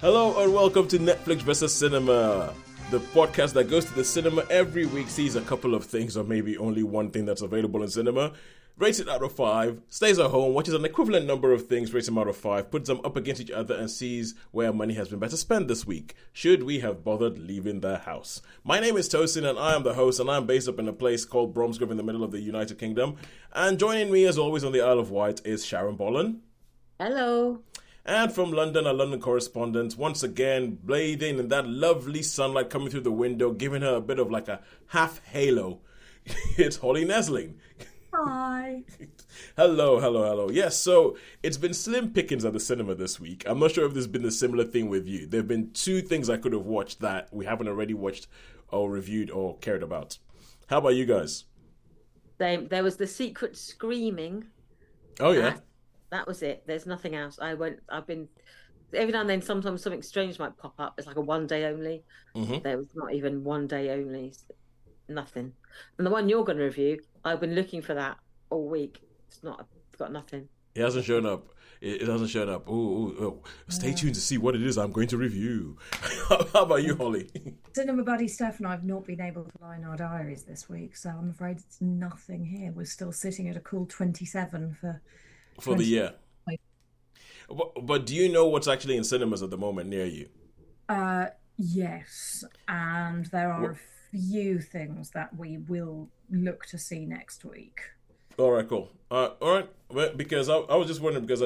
Hello and welcome to Netflix vs. Cinema, the podcast that goes to the cinema every week, sees a couple of things or maybe only one thing that's available in cinema, rates it out of 5, stays at home, watches an equivalent number of things, rates them out of 5, puts them up against each other and sees where money has been better spent this week, should we have bothered leaving the house. My name is Tosin and I am the host, and I'm based up in a place called Bromsgrove in the middle of the United Kingdom, and joining me as always on the Isle of Wight is Sharon Bollen. Hello. And from London, our London correspondent, once again, bathing in that lovely sunlight coming through the window, giving her a bit of like a half halo. It's Holly Nesling. Hi. Hello. Yes, so it's been slim pickings at the cinema this week. I'm not sure if there's been a similar thing with you. There have been 2 things I could have watched that we haven't already watched or reviewed or cared about. How about you guys? There was the secret screaming. Oh, yeah. That was it. There's nothing else. I've been every now and then. Sometimes something strange might pop up. It's like a one day only. Mm-hmm. There was not even one day only. Nothing. And the one you're going to review, I've been looking for that all week. It's got nothing. It hasn't shown up. It hasn't shown up. Ooh. Stay tuned to see what it is I'm going to review. How about you, Holly? Cinema buddy Steph and I have not been able to line our diaries this week, so I'm afraid it's nothing here. We're still sitting at a cool 27 for the year. But do you know what's actually in cinemas at the moment near you? Yes, and there are a few things that we will look to see next week. All right, cool. All right, well, because I was just wondering, because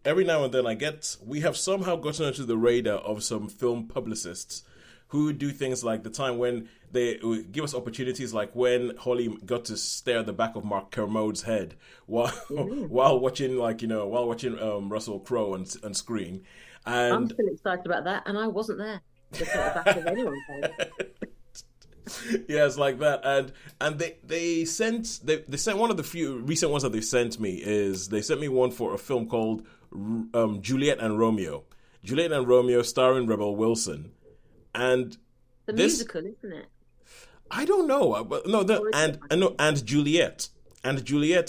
every now and then we have somehow gotten onto the radar of some film publicists who do things like the time when they give us opportunities, like when Holly got to stare at the back of Mark Kermode's head while watching Russell Crowe on screen. And I'm still excited about that, and I wasn't there. Just at the back of anyone's head. Yeah, it's like that, and they sent one of the few recent ones that they sent me is they sent me one for a film called Juliet and Romeo, starring Rebel Wilson. And the musical, isn't it? I don't know, but no. And Juliet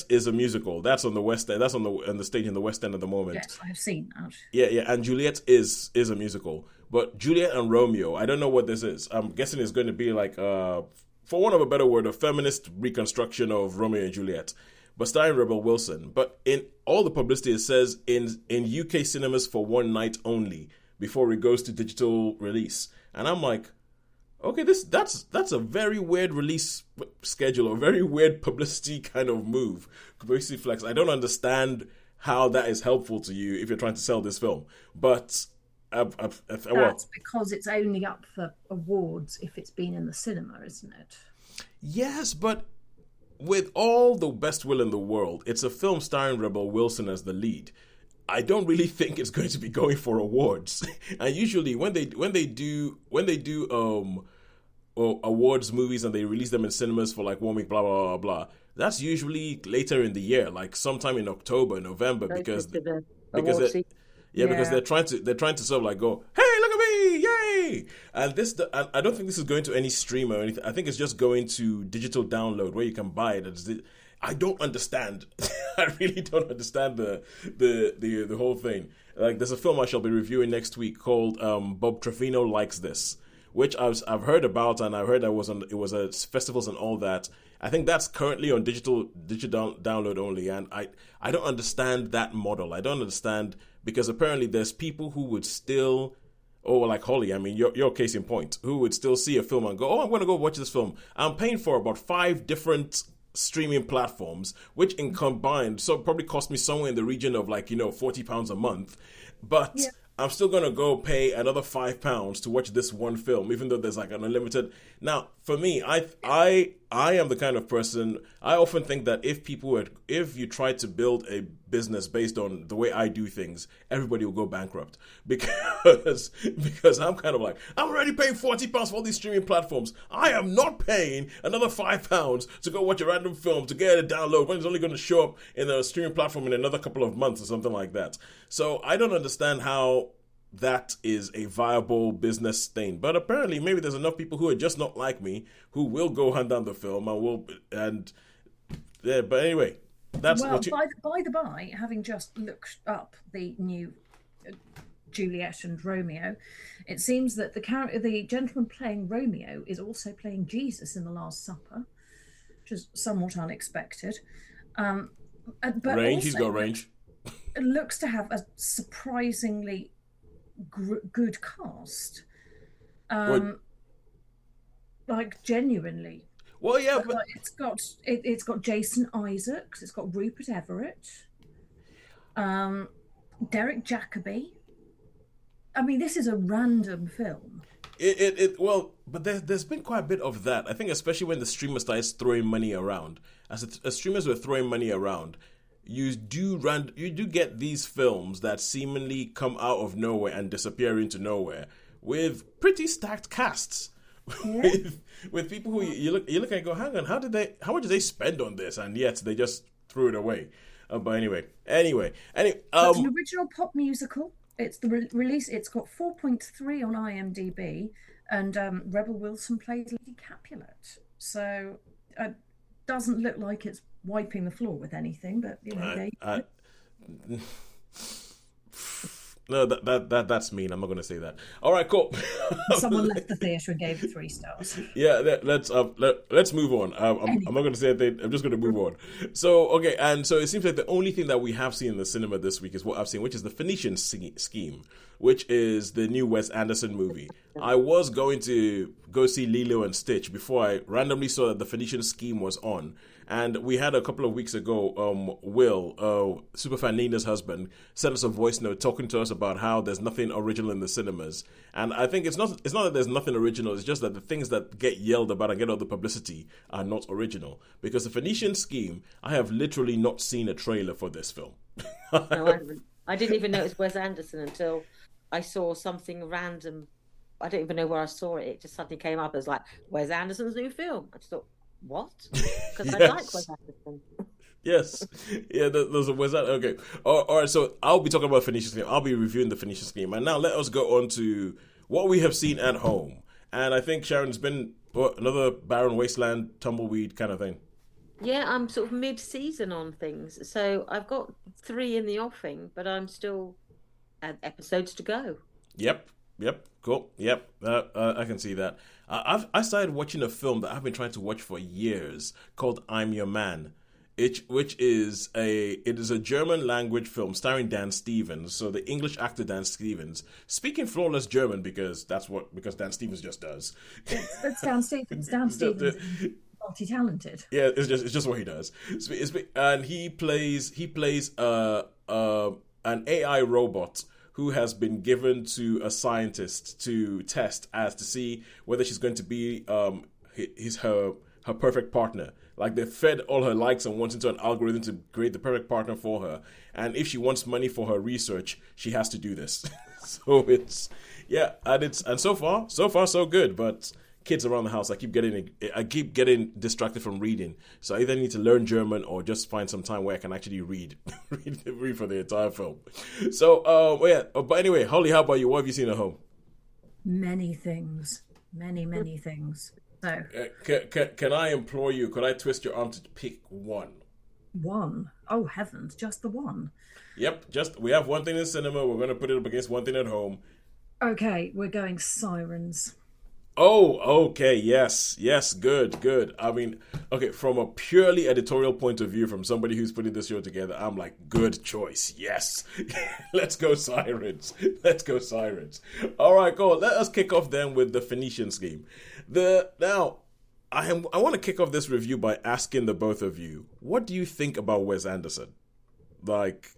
is a musical. That's on the West End. That's on the stage in the West End at the moment. Yes, I have seen that. Yeah. And Juliet is a musical, but Juliet and Romeo, I don't know what this is. I'm guessing it's going to be like, for want of a better word, a feminist reconstruction of Romeo and Juliet, but starring Rebel Wilson. But in all the publicity, it says in UK cinemas for one night only before it goes to digital release. And I'm like, okay, that's a very weird release schedule, a very weird publicity kind of move, publicity flex. I don't understand how that is helpful to you if you're trying to sell this film. But that's because it's only up for awards if it's been in the cinema, isn't it? Yes, but with all the best will in the world, it's a film starring Rebel Wilson as the lead. I don't really think it's going to be going for awards. And usually when they do awards movies and they release them in cinemas for like 1 week, blah blah blah blah, that's usually later in the year, like sometime in October, November, because they're trying to sort of like go, hey, look at me, yay! And I don't think this is going to any stream or anything. I think it's just going to digital download where you can buy it. I don't understand. I really don't understand the whole thing. Like, there's a film I shall be reviewing next week called Bob Trevino Likes This, which I've heard about, and I heard that it was at festivals and all that. I think that's currently on digital download only, and I don't understand that model. I don't understand, because apparently there's people who would still, like Holly, I mean, your case in point, who would still see a film and go, I'm going to go watch this film. I'm paying for about 5 different streaming platforms, which in combined so probably cost me somewhere in the region of like, £40 a month, but yeah. I'm still gonna go pay another £5 to watch this one film, even though there's like an unlimited. Now, for me, I am the kind of person, I often think that if you try to build a business based on the way I do things, everybody will go bankrupt, because I'm kind of like, I'm already paying £40 for all these streaming platforms. I am not paying another £5 to go watch a random film to get a download when it's only going to show up in a streaming platform in another couple of months or something like that. So I don't understand how that is a viable business thing. But apparently maybe there's enough people who are just not like me who will go hunt down the film but anyway, that's by the by, having just looked up the new Juliet and Romeo. It seems that the gentleman playing Romeo is also playing Jesus in the Last Supper, which is somewhat unexpected. But range, also, he's got range. It looks to have a surprisingly good cast. Like genuinely. Well, yeah, but it's got Jason Isaacs, it's got Rupert Everett, Derek Jacobi. I mean, this is a random film. Well, but there's been quite a bit of that. I think especially when the streamers started throwing money around. As streamers were throwing money around, you do get these films that seemingly come out of nowhere and disappear into nowhere with pretty stacked casts. Yeah. with people who you look at and go, hang on, how much did they spend on this? And yet they just threw it away. But anyway. It's an original pop musical. It's the release. It's got 4.3 on IMDb, and Rebel Wilson plays Lady Capulet. So it doesn't look like it's wiping the floor with anything, but you know. No, that's mean. I'm not going to say that. All right, cool. Someone left the theatre and gave it 3 stars. Yeah, let's move on. I'm not going to say anything. I'm just going to move on. So, okay, and so it seems like the only thing that we have seen in the cinema this week is what I've seen, which is the Phoenician Scheme, which is the new Wes Anderson movie. I was going to go see Lilo and Stitch before I randomly saw that the Phoenician Scheme was on. And we had a couple of weeks ago, Will, Superfan Nina's husband, sent us a voice note talking to us about how there's nothing original in the cinemas. And I think it's not that there's nothing original, it's just that the things that get yelled about and get all the publicity are not original. Because the Phoenician Scheme, I have literally not seen a trailer for this film. No, I didn't even know it was Wes Anderson until I saw something random. I don't even know where I saw it. It just suddenly came up as like, Wes Anderson's new film. I just thought, what? Because yes. I like Wes Anderson. Yes. Yeah, there's a Wes Anderson. Okay. All right, so I'll be talking about Phoenician Scheme. I'll be reviewing the Phoenician Scheme. And now let us go on to what we have seen at home. And I think, Sharon, it's been another barren wasteland, tumbleweed kind of thing. Yeah, I'm sort of mid-season on things. So I've got 3 in the offing, but I'm still at episodes to go. Yep. Cool. Yep. I can see that. I started watching a film that I've been trying to watch for years called I'm Your Man, which is a German language film starring Dan Stevens. So the English actor Dan Stevens speaking flawless German because Dan Stevens just does. That's Dan Stevens. Dan Stevens is multi-talented. Yeah, it's just what he does. And he plays an AI robot who has been given to a scientist to test as to see whether she's going to be her perfect partner. Like they fed all her likes and wants into an algorithm to create the perfect partner for her. And if she wants money for her research, she has to do this. So and so far so good. But kids around the house, I keep getting distracted from reading. So I either need to learn German or just find some time where I can actually read for the entire film. So, but anyway, Holly, how about you? What have you seen at home? Many things. Many things. So, can I implore you, could I twist your arm to pick one? One? Oh, heavens, just the one. Yep, we have one thing in cinema. We're going to put it up against one thing at home. Okay, we're going Sirens. Oh, okay, yes, good. I mean, okay, from a purely editorial point of view, from somebody who's putting this show together, I'm like, good choice, yes. Let's go Sirens. All right, cool. Let us kick off then with the Phoenician Scheme. Now, I want to kick off this review by asking the both of you, what do you think about Wes Anderson? Like,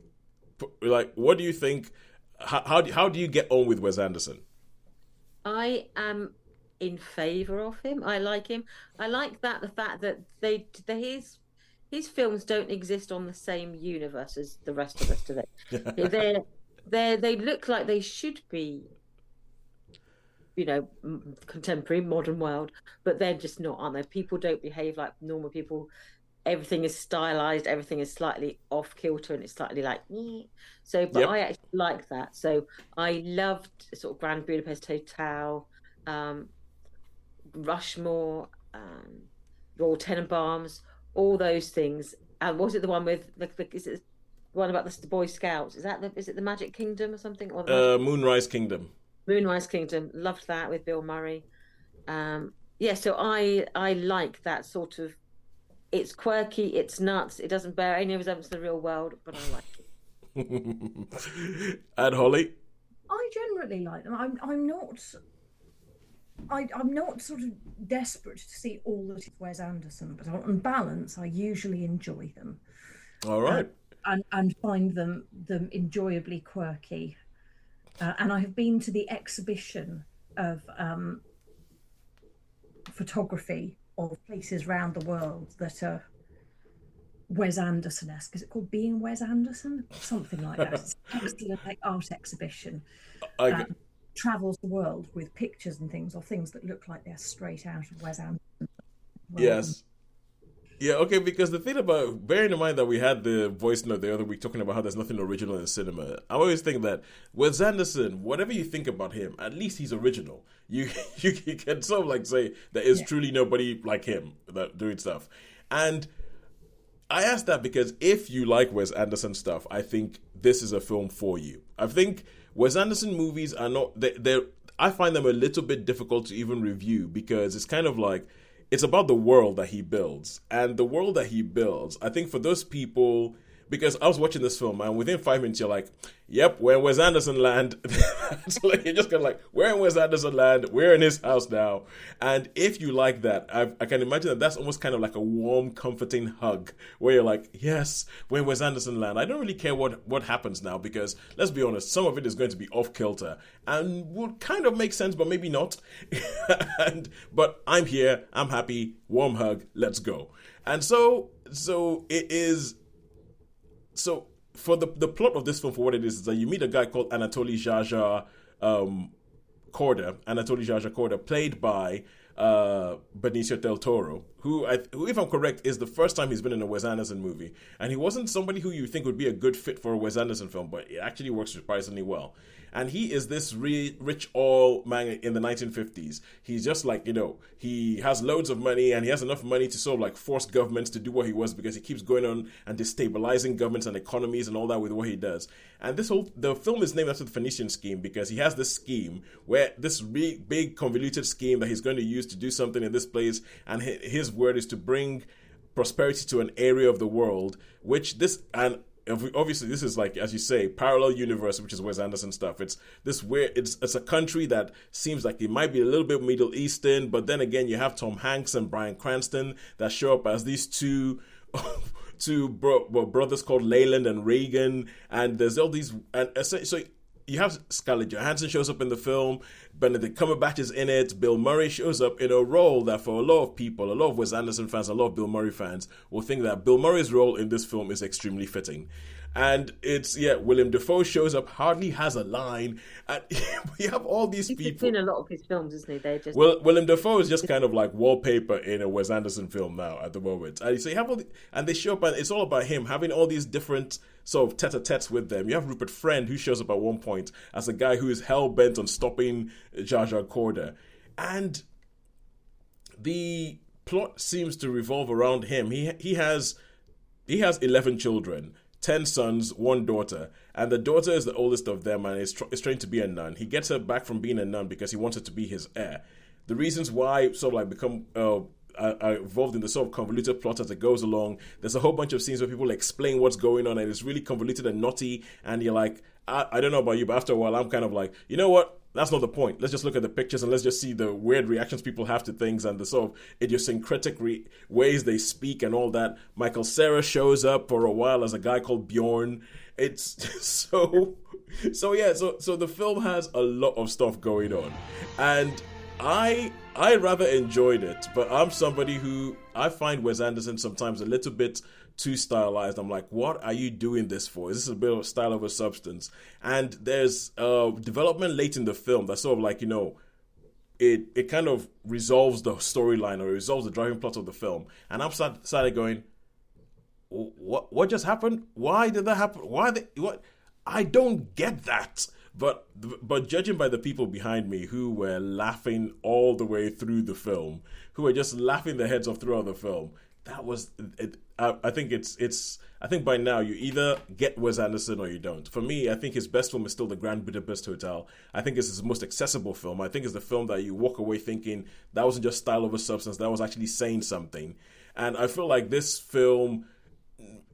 what do you think? How do you get on with Wes Anderson? I am in favor of him. I like him. I like the fact that his films don't exist on the same universe as the rest of us today. They look like they should be, contemporary, modern world, but they're just not, aren't they? People don't behave like normal people. Everything is stylized. Everything is slightly off kilter, and it's slightly like. So, but yep. I actually like that. So I loved sort of Grand Budapest Hotel. Rushmore, Royal Tenenbaums, all those things. And was it the one with is it one about the Boy Scouts. Is it the Magic Kingdom or something? Or Moonrise Kingdom. Moonrise Kingdom. Loved that with Bill Murray. Yeah, so I like that sort of. It's quirky, it's nuts, it doesn't bear any resemblance to the real world, but I like it. And Holly? I generally like them. I'm not sort of desperate to see all of Wes Anderson, but on balance, I usually enjoy them. All right. And find them enjoyably quirky. And I have been to the exhibition of photography of places around the world that are Wes Anderson-esque. Is it called Being Wes Anderson? Something like that. It's an excellent art exhibition. Travels the world with pictures and things, or things that look like they're straight out of Wes Anderson. Yes. Yeah, okay, because the thing about, bearing in mind that we had the voice note the other week talking about how there's nothing original in cinema, I always think that Wes Anderson, whatever you think about him, at least he's original. You can sort of like say there is truly nobody like him that doing stuff. And I ask that because if you like Wes Anderson stuff, I think this is a film for you. I think Wes Anderson movies are not, I find them a little bit difficult to even review because it's kind of like, it's about the world that he builds. And the world that he builds, I think for those people, because I was watching this film and within 5 minutes you're like, yep, we're in Wes Anderson land. So like, you're just kind of like, we're in Wes Anderson land, we're in his house now. And if you like that, I can imagine that that's almost kind of like a warm, comforting hug where you're like, yes, we're in Wes Anderson land. I don't really care what happens now because, let's be honest, some of it is going to be off kilter and will kind of make sense, but maybe not. But I'm here, I'm happy, warm hug, let's go. And so it is. So for the plot of this film, for what it is that you meet a guy called Anatoly Zsa Korda, played by Benicio del Toro, who, if I'm correct, is the first time he's been in a Wes Anderson movie. And he wasn't somebody who you think would be a good fit for a Wes Anderson film, but it actually works surprisingly well. And he is this rich oil man in the 1950s. He's just like, he has loads of money and he has enough money to sort of like force governments to do what he was because he keeps going on and destabilizing governments and economies and all that with what he does. And the film is named after the Phoenician scheme because he has this scheme where this big convoluted scheme that he's going to use to do something in this place. And his word is to bring prosperity to an area of the world, obviously this is like, as you say, parallel universe, which is Wes Anderson stuff. It's this weird, it's a country that seems like it might be a little bit Middle Eastern, but then again you have Tom Hanks and Bryan Cranston that show up as these two brothers called Leyland and Reagan, and there's all these, and so you have Scarlett Johansson shows up in the film, Benedict Cumberbatch is in it, Bill Murray shows up in a role that for a lot of people, a lot of Wes Anderson fans, a lot of Bill Murray fans will think that Bill Murray's role in this film is extremely fitting. And Willem Dafoe shows up, hardly has a line, and we have all these people. He's seen a lot of his films, isn't he? Willem Dafoe is just kind of like wallpaper in a Wes Anderson film now at the moment. And so you have and they show up, and it's all about him having all these different sort of tete-a-tetes with them. You have Rupert Friend, who shows up at one point as a guy who is hell-bent on stopping Zsa Korda. And the plot seems to revolve around him. He has 11 children. 10 sons, 1 daughter, and the daughter is the oldest of them and is trained to be a nun. He gets her back from being a nun because he wants her to be his heir. The reasons why sort of like become are involved in the sort of convoluted plot as it goes along. There's a whole bunch of scenes where people explain what's going on and it's really convoluted and knotty, and you're like, I don't know about you, but after a while I'm kind of like, you know what? That's not the point. Let's just look at the pictures and let's just see the weird reactions people have to things and the sort of idiosyncratic ways they speak and all that. Michael Cera shows up for a while as a guy called Bjorn. It's so the film has a lot of stuff going on. And I rather enjoyed it, but I'm somebody who, I find Wes Anderson sometimes a little bit too stylized. I'm like, what are you doing this for? Is this a bit of style over substance? And there's development late in the film that's sort of like, it kind of resolves the storyline or resolves the driving plot of the film. And I'm started going, what just happened? Why did that happen? What? I don't get that. But judging by the people behind me who were laughing all the way through the film, who were just laughing their heads off throughout the film, that was it. I think I think by now you either get Wes Anderson or you don't. For me, I think his best film is still The Grand Budapest Hotel. I think it's his most accessible film. I think it's the film that you walk away thinking that wasn't just style over substance, that was actually saying something. And I feel like this film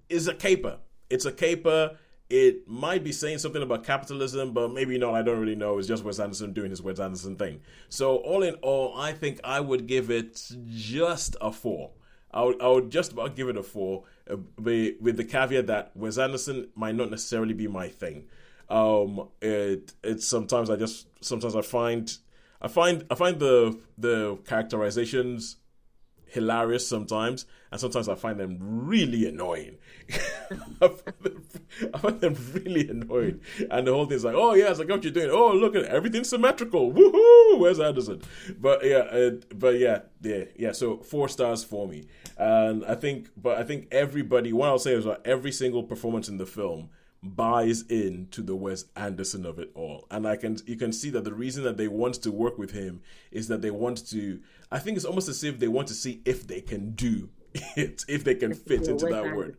is a caper. It's a caper. It might be saying something about capitalism, but maybe not. I don't really know. It's just Wes Anderson doing his Wes Anderson thing. So all in all, I think I would give it just a 4. I would just about give it a 4, with the caveat that Wes Anderson might not necessarily be my thing. It's sometimes I find the characterizations hilarious sometimes, and sometimes I find them really annoying. I find them really annoying, and the whole thing's like, oh yes, I got what you're doing. Oh, look at it, everything's symmetrical. Woohoo! Where's Anderson? But yeah. So 4 stars for me, and I think everybody. What I'll say is that every single performance in the film buys into the Wes Anderson of it all, and you can see that the reason that they want to work with him is that they want to. I think it's almost as if they want to see if they can do it, if they can fit into that word,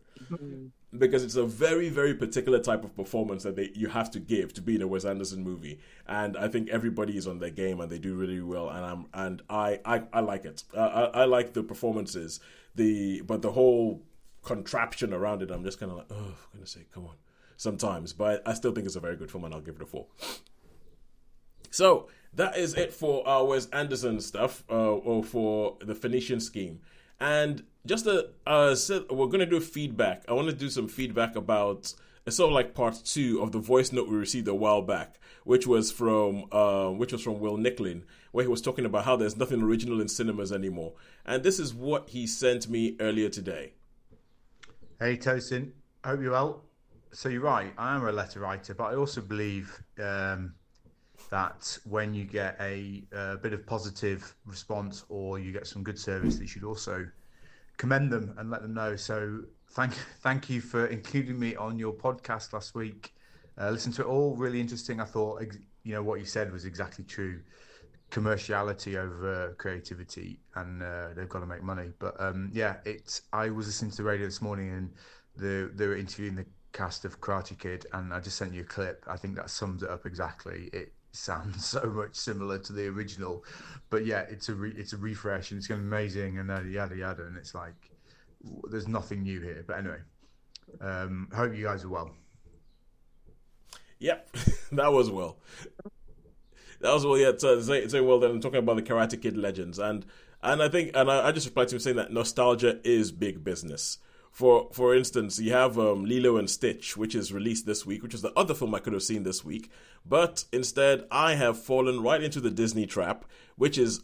because it's a very, very particular type of performance that you have to give to be in a Wes Anderson movie, and I think everybody is on their game and they do really well, and I like it. I like the performances, but the whole contraption around it, I'm just kind of like, oh, for goodness sake, come on. Sometimes, but I still think it's a very good film, and I'll give it a 4. So that is it for our Wes Anderson stuff, or for the Phoenician scheme. And just we're going to do feedback. I want to do some feedback about sort of like part 2 of the voice note we received a while back, which was from Will Nicklin, where he was talking about how there's nothing original in cinemas anymore. And this is what he sent me earlier today. Hey Tosin, hope you're well. So you're right, I am a letter writer, but I also believe that when you get a bit of positive response or you get some good service, that you should also commend them and let them know. So thank you for including me on your podcast last week. Listen to it all, really interesting. I thought, what you said was exactly true. Commerciality over creativity, and they've got to make money. But I was listening to the radio this morning, and they were interviewing the cast of Karate Kid, and I just sent you a clip. I think that sums it up exactly. It sounds so much similar to the original, but yeah, it's a refresh, and it's going to be amazing, and yada yada, and it's like there's nothing new here. But anyway, hope you guys are well. Yep, that was well. Yeah. Say well. Then I'm talking about the Karate Kid legends, and I think, and I just replied to him saying that nostalgia is big business. For instance, you have Lilo and Stitch, which is released this week, which is the other film I could have seen this week. But instead, I have fallen right into the Disney trap, which is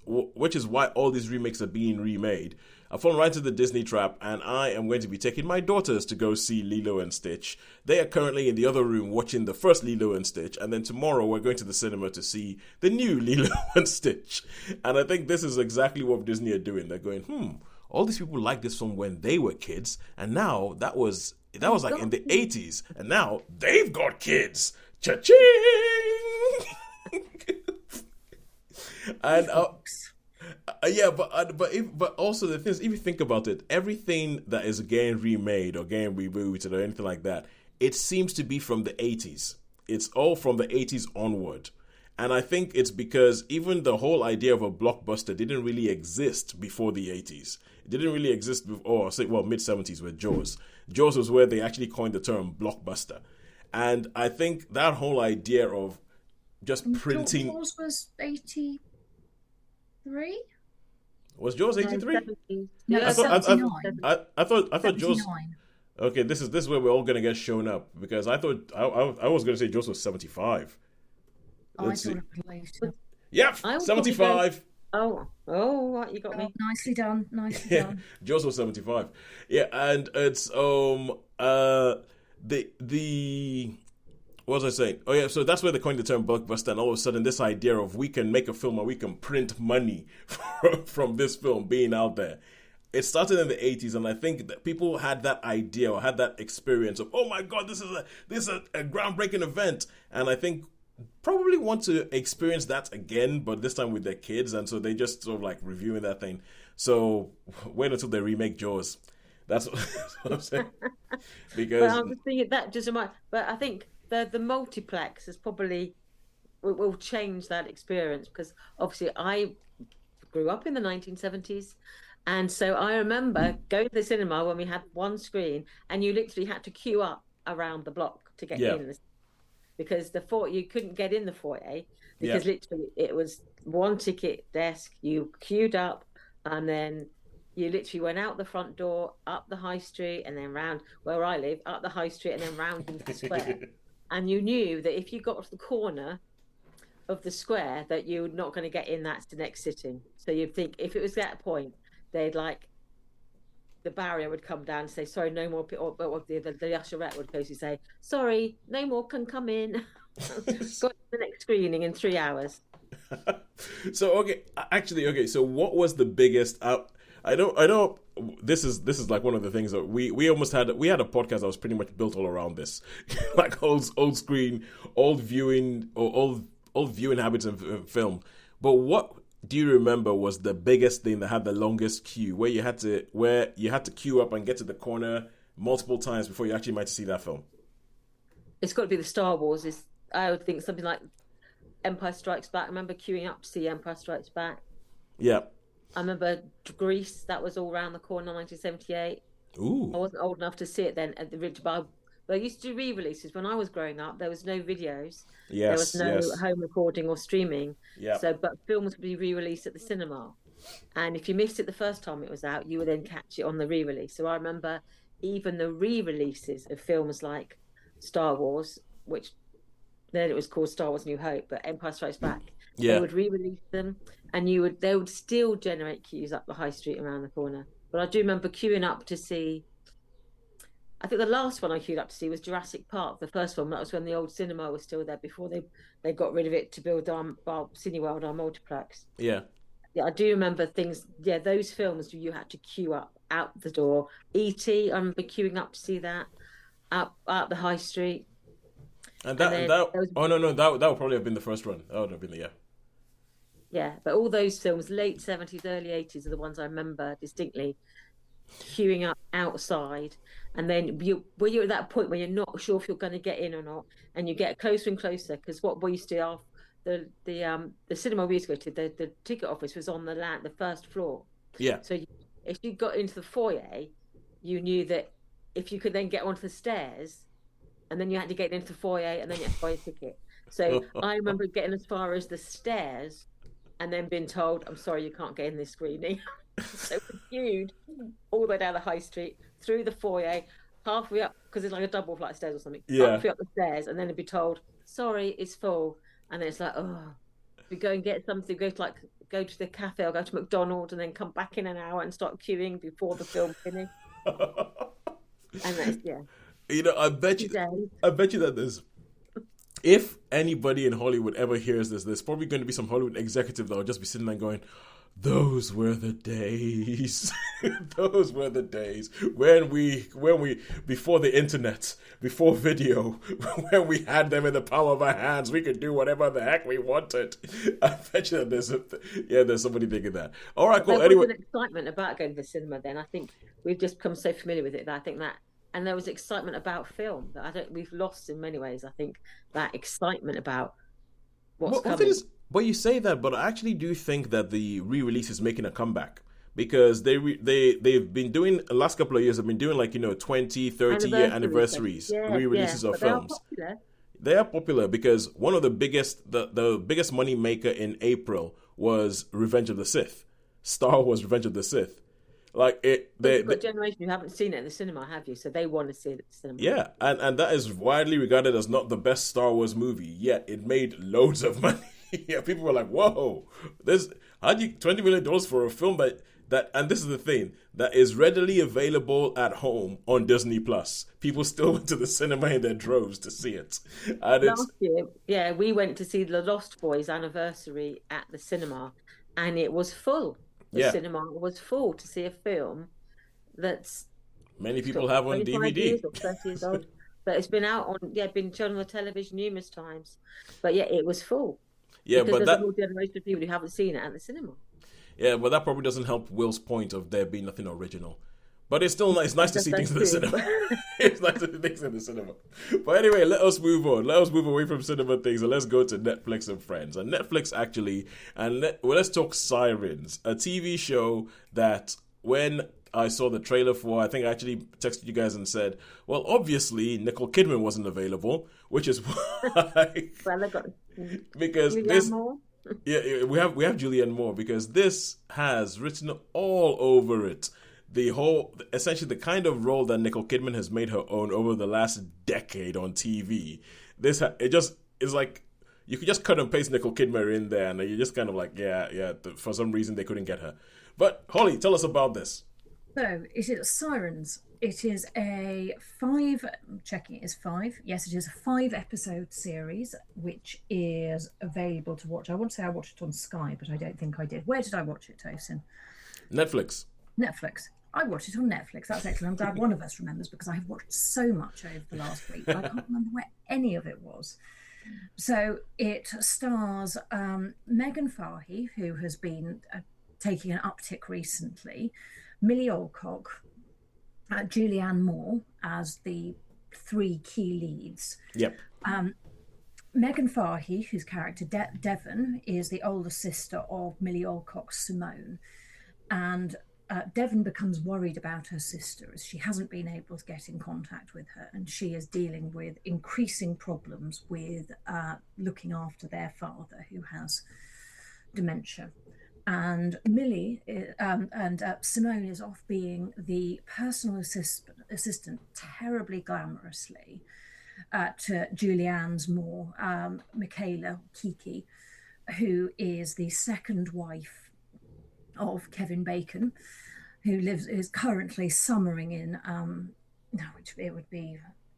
why all these remakes are being remade. I've fallen right into the Disney trap, and I am going to be taking my daughters to go see Lilo and Stitch. They are currently in the other room watching the first Lilo and Stitch, and then tomorrow we're going to the cinema to see the new Lilo and Stitch. And I think this is exactly what Disney are doing. They're going, all these people liked this film when they were kids, and now that was like in the 80s, and now they've got kids. Cha-ching! And but also the thing is, if you think about it, everything that is getting remade or getting rebooted or anything like that, it seems to be from the 80s. It's all from the 80s onward. And I think it's because even the whole idea of a blockbuster didn't really exist before the 80s. It didn't really exist before, mid-70s with Jaws. Jaws was where they actually coined the term blockbuster. And I think that whole idea of just printing... Jaws was 83? Was Jaws 83? No, I thought Jaws... Okay, this is where we're all going to get shown up, because I thought... I was going to say Jaws was 75. I thought it was later. Yep, 75. Oh, you got me. Nicely done. Done. Jaws was 75. Yeah, and it's the what was I saying? Oh yeah, so that's where they coined the term blockbuster, and all of a sudden this idea of we can make a film and we can print money from this film being out there. It started in the 80s, and I think that people had that idea or had that experience of, oh my God, this is a groundbreaking event, and I think probably want to experience that again, but this time with their kids, and so they just sort of like reviewing that thing. So wait until they remake Jaws. That's what I'm saying. Because but I was thinking that just remind. But I think the multiplex is probably will change that experience, because obviously I grew up in the 1970s, and so I remember going to the cinema when we had one screen, and you literally had to queue up around the block to get in, because you couldn't get in the foyer, because literally it was one ticket desk. You queued up, and then you literally went out the front door, up the high street, and then round where I live, up the high street, and then round into the square. And you knew that if you got to the corner of the square, that you're not going to get in. That's the next sitting. So you'd think if it was that point, they'd the barrier would come down and say, sorry, no more, or the usherette would basically say, sorry, no more can come in. Got the next screening in 3 hours. So so what was the biggest I know this is like one of the things that we almost had a podcast that was pretty much built all around this. Like old screen, old viewing, or old viewing habits in film. But what do you remember was the biggest thing that had the longest queue, where you had to queue up and get to the corner multiple times before you actually might see that film? It's got to be the Star Wars. I would think something like Empire Strikes Back. I remember queuing up to see Empire Strikes Back. Yeah. I remember Grease. That was all around the corner, 1978. Ooh. I wasn't old enough to see it then at the Ridge Bar. They used to do re-releases when I was growing up. There was no videos. Yes, there was no home recording or streaming. Yeah. But films would be re-released at the cinema, and if you missed it the first time it was out, you would then catch it on the re-release. So I remember even the re-releases of films like Star Wars, which then it was called Star Wars New Hope, but Empire Strikes Back. They would re-release them, and they would still generate queues up the high street around the corner. But I do remember queuing up to see, I think the last one I queued up to see was Jurassic Park, the first one. That was when the old cinema was still there, before they got rid of it to build our Cineworld, our multiplex. Yeah, I do remember things. Yeah, those films you had to queue up out the door. E.T., I remember queuing up to see that out the high street. And that would probably have been the first one. That would have been the Yeah, but all those films, late 70s, early 80s, are the ones I remember distinctly. Queuing up outside, and then you're at that point where you're not sure if you're going to get in or not, and you get closer and closer, because what we used to do, the cinema we used to go to, the ticket office was on the first floor. Yeah. So if you got into the foyer, you knew that if you could then get onto the stairs, and then you had to get into the foyer, and then you had to buy a ticket. So I remember getting as far as the stairs, and then being told, I'm sorry, you can't get in this screening. So we queued all the way down the high street, through the foyer, halfway up, because it's like a double flight of stairs or something. Yeah. Halfway up the stairs, and then it'd be told, sorry, it's full. And then it's like, oh, we go and get something, go to the cafe or go to McDonald's, and then come back in an hour and start queuing before the film finished. And that's, yeah. You know, I bet you that there's, if anybody in Hollywood ever hears this, there's probably going to be some Hollywood executive that will just be sitting there going, those were the days. Those were the days when we before the internet, before video, when we had them in the palm of our hands, we could do whatever the heck we wanted. I bet you that there's somebody thinking that. All right, cool. There was an excitement about going to the cinema then. I think we've just become so familiar with it that I think that, and there was excitement about film that we've lost in many ways. I think that excitement about what's coming. But you say that, but I actually do think that the re-release is making a comeback, because they've been doing, the last couple of years, they've been doing 20, 30 year anniversaries, re-releases of films. They are popular because one of the biggest money maker in April was Revenge of the Sith. Star Wars Revenge of the Sith. You've got a generation who haven't seen it in the cinema, have you? So they want to see it at the cinema. Yeah, and that is widely regarded as not the best Star Wars movie, yet it made loads of money. Yeah, people were like, whoa, how do you $20 million for a film that, and this is the thing, that is readily available at home on Disney Plus. People still went to the cinema in their droves to see it. And last year, we went to see the Lost Boys anniversary at the cinema, and it was full. The cinema was full to see a film that's many people have on DVD. Years or 30 years old. But it's been been shown on the television numerous times. But yeah, it was full. Yeah, because but there's a whole generation of people who haven't seen it at the cinema. Yeah, but that probably doesn't help Will's point of there being nothing original. But it's still nice. It's nice to see things in the cinema. It's nice to see things in the cinema. But anyway, let us move on. Let us move away from cinema things and let's go to Netflix and Friends. And Netflix actually, let's talk Sirens, a TV show that when I saw the trailer for, I think I actually texted you guys and said, well, obviously Nicole Kidman wasn't available, which is why. Well, I got because Julianne this. Moore. Yeah, we have Julianne Moore because this has written all over it. Essentially the kind of role that Nicole Kidman has made her own over the last decade on TV. It just is like you could just cut and paste Nicole Kidman in there, and you're just kind of like, yeah. For some reason they couldn't get her. But Holly, tell us about this. So it is Sirens. It is a 5. I'm checking it is 5. Yes, it is a 5-episode series, which is available to watch. I want to say I watched it on Sky, but I don't think I did. Where did I watch it, Tosin? Netflix. I watched it on Netflix. That's excellent. I'm glad one of us remembers because I have watched so much over the last week. But I can't remember where any of it was. So it stars Megan Fahey, who has been taking an uptick recently, Millie Alcock, Julianne Moore as the 3 key leads. Yep. Megan Fahey, whose character Devon is the older sister of Millie Alcock's Simone, and Devon becomes worried about her sister as she hasn't been able to get in contact with her, and she is dealing with increasing problems with looking after their father, who has dementia. And Millie and Simone is off being the personal assistant terribly glamorously to Julianne's Moore, Michaela Kiki, who is the second wife of Kevin Bacon, who is currently summering in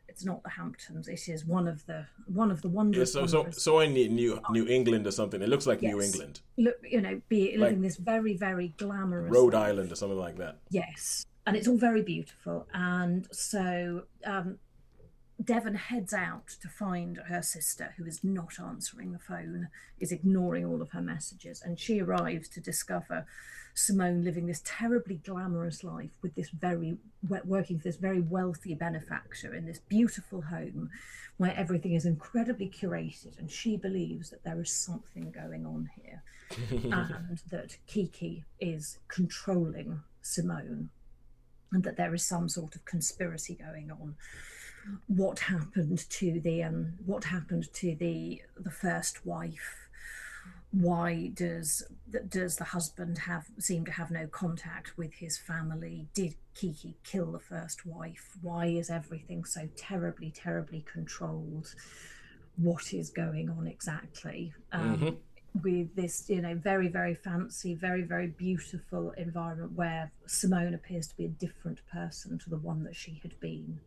it's not the Hamptons, it is one of the wondrous. So I need New England or something. It looks like New England. Look, living this very, very glamorous Rhode Island or something like that. Yes, and it's all very beautiful. And so Devon heads out to find her sister, who is not answering the phone, is ignoring all of her messages, and she arrives to discover Simone living this terribly glamorous life with this working for this very wealthy benefactor in this beautiful home where everything is incredibly curated, and she believes that there is something going on here and that Kiki is controlling Simone and that there is some sort of conspiracy going on. What happened to the first wife? Why does the husband seem to have no contact with his family? Did Kiki kill the first wife? Why is everything so terribly, terribly controlled? What is going on exactly? With this, very, very fancy, very, very beautiful environment where Simone appears to be a different person to the one that she had been.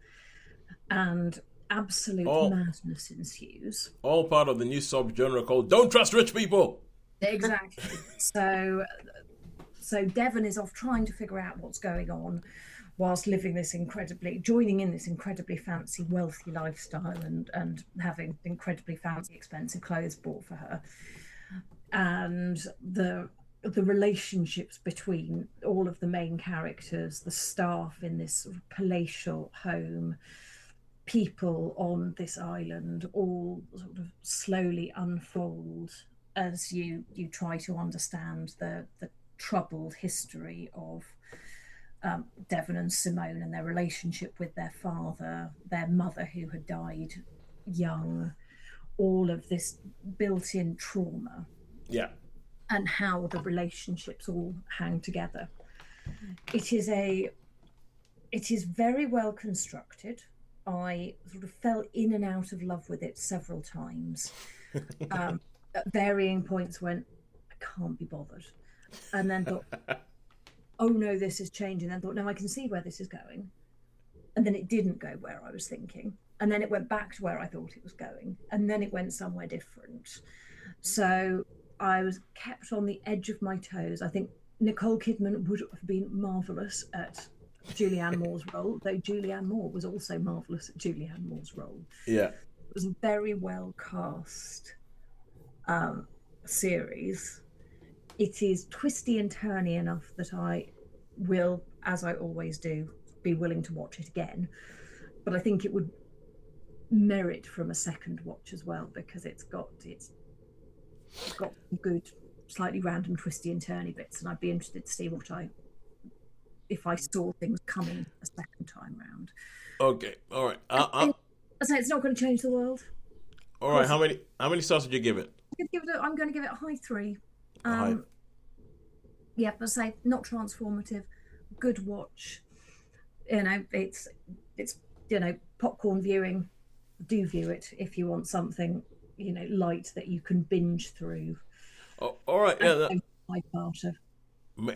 And absolute madness ensues. All part of the new subgenre called "Don't Trust Rich People." Exactly. So Devon is off trying to figure out what's going on, whilst joining in this incredibly fancy, wealthy lifestyle, and having incredibly fancy, expensive clothes bought for her, and the relationships between all of the main characters, the staff in this sort of palatial home, people on this island, all sort of slowly unfold as you try to understand the troubled history of Devon and Simone and their relationship with their father, their mother who had died young, all of this built-in trauma. Yeah. And how the relationships all hang together. It is very well constructed. I sort of fell in and out of love with it several times. At varying points went, I can't be bothered. And then thought, oh no, this is changing. Then thought, no, I can see where this is going. And then it didn't go where I was thinking. And then it went back to where I thought it was going. And then it went somewhere different. So I was kept on the edge of my toes. I think Nicole Kidman would have been marvellous at Julianne Moore's role, though Julianne Moore was also marvellous at Julianne Moore's role. Yeah. It was a very well cast series. It is twisty and turny enough that I will as I always do, be willing to watch it again. But I think it would merit from a second watch as well, because it's got good, slightly random, twisty and turny bits, and I'd be interested to see if I saw things coming a second time round. Okay, all right. I say it's not going to change the world. All right, how many stars would you give it? I'm going to give it a high 3. Yeah, but say not transformative, good watch. It's popcorn viewing. Do view it if you want something light that you can binge through. Oh, all right. Yeah.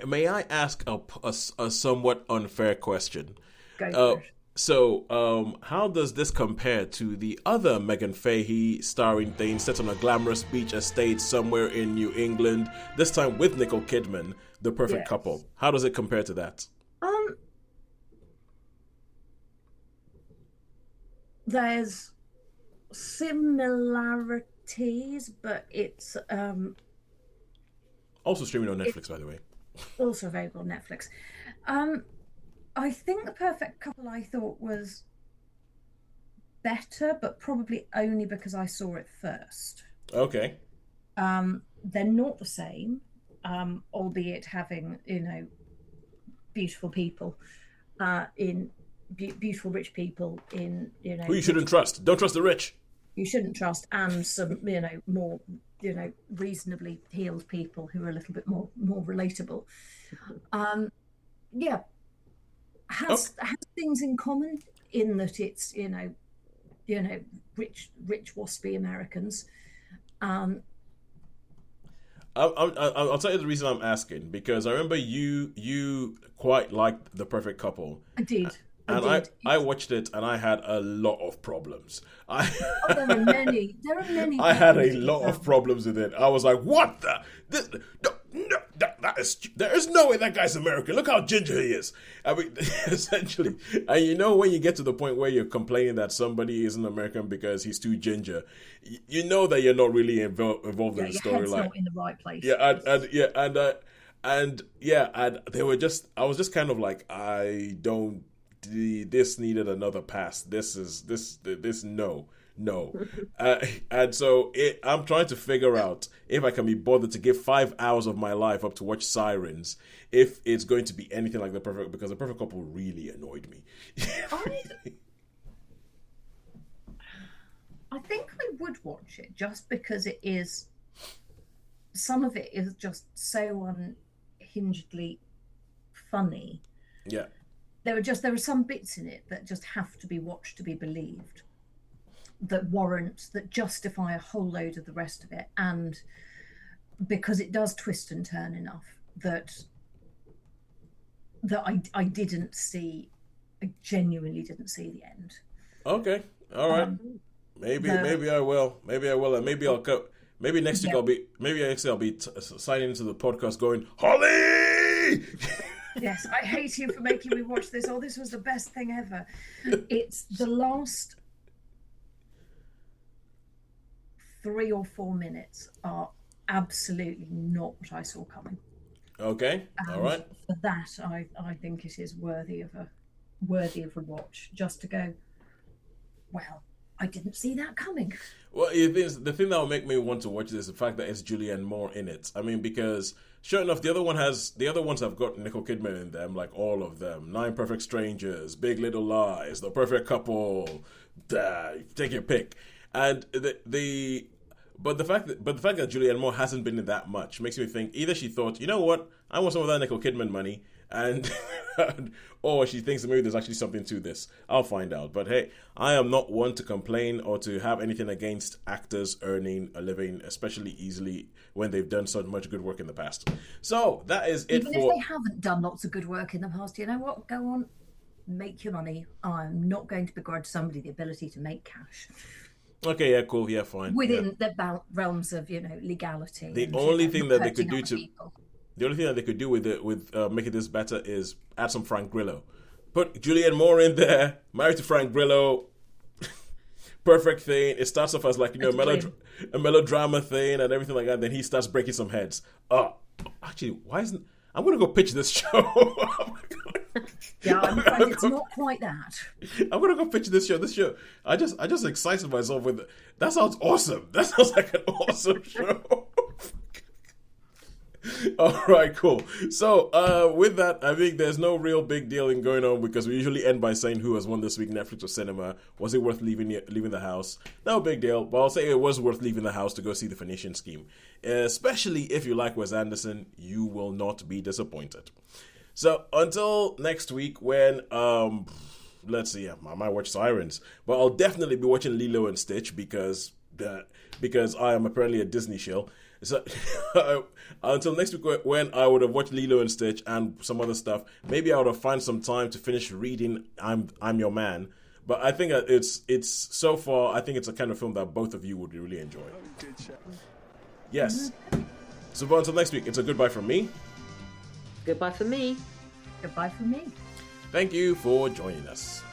May I ask a somewhat unfair question? Go for it. So, how does this compare to the other Megan Fahey starring thing set on a glamorous beach estate somewhere in New England, this time with Nicole Kidman, The Perfect Couple? How does it compare to that? There's similarities, but it's also streaming on Netflix, by the way. Also available on Netflix. I think The Perfect Couple I thought was better, but probably only because I saw it first. Okay. They're not the same, albeit having beautiful people in beautiful rich people in who you shouldn't trust. Don't trust the rich. You shouldn't trust, and some more reasonably healed people who are a little bit more relatable. Has things in common in that it's rich waspy Americans. I'll tell you the reason I'm asking, because I remember you quite liked The Perfect Couple. I did. I watched it and I had a lot of problems. There are many. I had a lot of problems with it. I was like, what the? There is no way that guy's American. Look how ginger he is. I mean, essentially. And when you get to the point where you're complaining that somebody isn't American because he's too ginger, you know that you're not really involved in the storyline. Your head's not in the right place. And they were just. I was just kind of like, this needed another pass. This no. And so I'm trying to figure out if I can be bothered to give 5 hours of my life up to watch Sirens, if it's going to be anything like because The Perfect Couple really annoyed me. I think I would watch it just because some of it is just so unhingedly funny. Yeah. There are some bits in it that just have to be watched to be believed, that justify a whole load of the rest of it, and because it does twist and turn enough that I didn't see. I genuinely didn't see the end. Okay, all right. Maybe I will, and maybe I'll go. Maybe next week I'll be signing into the podcast going, Holly. Yes, I hate you for making me watch this. Oh, this was the best thing ever. It's the last 3 or 4 minutes are absolutely not what I saw coming. Okay, all right. For that, I think it is worthy of a watch. Just to go, well, I didn't see that coming. Well, the thing that will make me want to watch this is the fact that it's Julianne Moore in it. I mean, because sure enough, the other ones have got Nicole Kidman in them, like all of them. 9 Perfect Strangers, Big Little Lies, The Perfect Couple. Take your pick. And but the fact that Julianne Moore hasn't been in that much makes me think either she thought, you know what, I want some of that Nicole Kidman money, or she thinks that maybe there's actually something to this. I'll find out. But hey, I am not one to complain or to have anything against actors earning a living, especially easily when they've done so much good work in the past. So that is it. Even if they haven't done lots of good work in the past, you know what? Go on, make your money. I'm not going to begrudge somebody the ability to make cash. Okay, yeah, cool, yeah, fine. Within the realms of legality. The only thing that they could do with making this better is add some Frank Grillo. Put Julianne Moore in there, married to Frank Grillo. Perfect thing. It starts off as like a melodrama thing and everything like that. Then he starts breaking some heads. Actually, why isn't? I'm gonna go pitch this show. Oh my God. Yeah, I'm afraid it's not quite that. I'm gonna go pitch this show. I just excited myself with it. That sounds awesome. That sounds like an awesome show. All right, cool. So, with that, I think there's no real big deal in going on because we usually end by saying who has won this week, Netflix or cinema. Was it worth leaving the house? No big deal, but I'll say it was worth leaving the house to go see the Phoenician Scheme. Especially if you like Wes Anderson, you will not be disappointed. So, until next week when, let's see, I might watch Sirens, but I'll definitely be watching Lilo and Stitch because I am apparently a Disney shill. So until next week when I would have watched Lilo and Stitch and some other stuff, maybe I would have found some time to finish reading I'm Your Man. But I think it's so far, I think it's a kind of film that both of you would really enjoy. Yes. So until next week, it's a goodbye from me. Goodbye from me. Goodbye from me. Thank you for joining us.